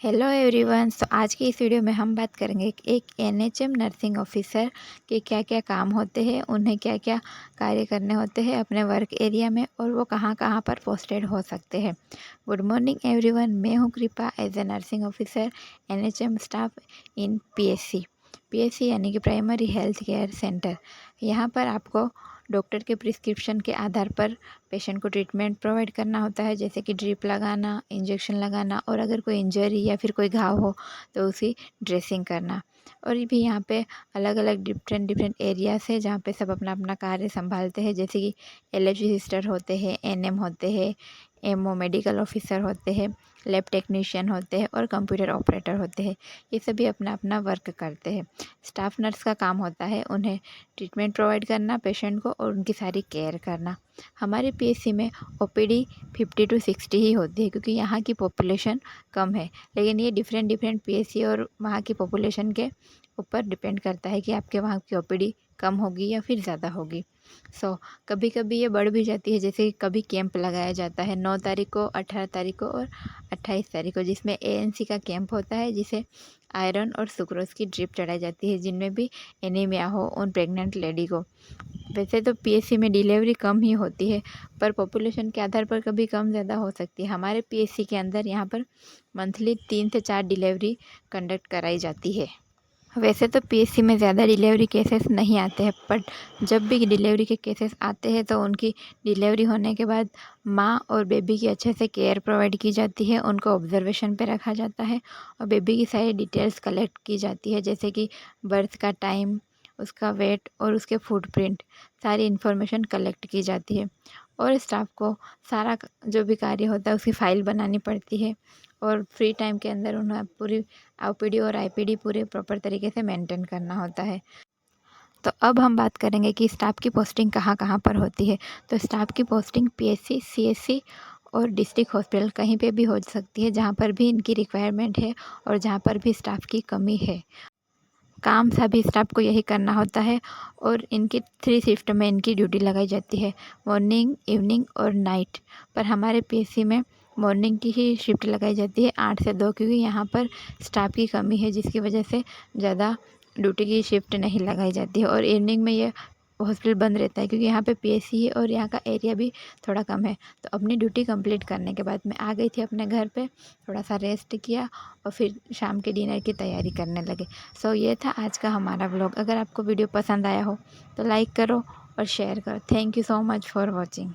Hello everyone. तो आज की इस वीडियो में हम बात करेंगे कि एक एनएचएम नर्सिंग ऑफिसर के क्या क्या काम होते हैं, उन्हें क्या क्या कार्य करने होते हैं अपने वर्क एरिया में, और वो कहाँ कहाँ पर पोस्टेड हो सकते हैं। गुड मॉर्निंग एवरीवन, मैं हूँ Kripa, as a nursing officer NHM staff in PHC. PHC यानी कि प्राइमरी हेल्थ केयर सेंटर। यहाँ पर आपको डॉक्टर के प्रिस्क्रिप्शन के आधार पर पेशेंट को ट्रीटमेंट प्रोवाइड करना होता है, जैसे कि ड्रिप लगाना, इंजेक्शन लगाना, और अगर कोई इंजरी या फिर कोई घाव हो तो उसकी ड्रेसिंग करना। और भी यहाँ पे अलग अलग डिफरेंट एरियाज़ है जहाँ पे सब अपना अपना कार्य संभालते हैं, जैसे कि एलएफजी सिस्टर होते हैं, एनएम होते हैं, एमओ मेडिकल ऑफिसर होते हैं, लैब टेक्नीशियन होते हैं और कंप्यूटर ऑपरेटर होते हैं। ये सभी अपना अपना वर्क करते हैं। स्टाफ नर्स का काम होता है उन्हें ट्रीटमेंट प्रोवाइड करना पेशेंट को और उनकी सारी केयर करना। हमारे पीएचसी में ओपीडी 50 to 60 ही होती है, क्योंकि यहाँ की पॉपुलेशन कम है। लेकिन ये डिफरेंट पीएचसी और वहाँ की पॉपुलेशन के ऊपर डिपेंड करता है कि आपके वहाँ की ओपीडी कम होगी या फिर ज़्यादा होगी। कभी कभी ये बढ़ भी जाती है, जैसे कि कभी कैंप लगाया जाता है 9 तारीख को, 18 तारीख को और 28 तारीख को, जिसमें एएनसी का कैंप होता है, जिसे आयरन और सुक्रोज की ड्रिप चढ़ाई जाती है, जिनमें भी एनीमिया हो उन प्रेग्नेंट लेडी को। वैसे तो पीएचसी में डिलीवरी कम ही होती है, पर पॉपुलेशन के आधार पर कभी कम ज़्यादा हो सकती है। हमारे पीएचसी के अंदर यहाँ पर मंथली 3 से 4 डिलीवरी कंडक्ट कराई जाती है। वैसे तो पीएचसी में ज़्यादा डिलीवरी केसेस नहीं आते हैं, बट जब भी डिलीवरी के केसेस आते हैं तो उनकी डिलीवरी होने के बाद माँ और बेबी की अच्छे से केयर प्रोवाइड की जाती है, उनको ऑब्जर्वेशन पे रखा जाता है और बेबी की सारी डिटेल्स कलेक्ट की जाती है, जैसे कि बर्थ का टाइम, उसका वेट और उसके फुटप्रिंट, सारी इन्फॉर्मेशन कलेक्ट की जाती है। और स्टाफ को सारा जो भी कार्य होता है उसकी फ़ाइल बनानी पड़ती है, और फ्री टाइम के अंदर उन्हें पूरी ओपीडी और आईपीडी पूरे प्रॉपर तरीके से मेंटेन करना होता है। तो अब हम बात करेंगे कि स्टाफ की पोस्टिंग कहाँ कहाँ पर होती है। तो स्टाफ की पोस्टिंग पीएचसी, सीएचसी और डिस्ट्रिक्ट हॉस्पिटल कहीं पे भी हो सकती है, जहाँ पर भी इनकी रिक्वायरमेंट है और जहाँ पर भी स्टाफ की कमी है। काम सभी स्टाफ को यही करना होता है, और इनकी 3 शिफ्ट में इनकी ड्यूटी लगाई जाती है, मॉर्निंग, इवनिंग और नाइट। पर हमारे पीएचसी में मॉर्निंग की ही शिफ्ट लगाई जाती है 8 से 2, क्योंकि यहाँ पर स्टाफ की कमी है, जिसकी वजह से ज़्यादा ड्यूटी की शिफ्ट नहीं लगाई जाती है। और इवनिंग में ये हॉस्पिटल बंद रहता है, क्योंकि यहाँ पे पीएचसी है और यहाँ का एरिया भी थोड़ा कम है। तो अपनी ड्यूटी कंप्लीट करने के बाद मैं आ गई थी अपने घर पे, थोड़ा सा रेस्ट किया और फिर शाम के डिनर की तैयारी करने लगे। ये था आज का हमारा व्लॉग। अगर आपको वीडियो पसंद आया हो तो लाइक करो और शेयर करो। Thank you so much for watching.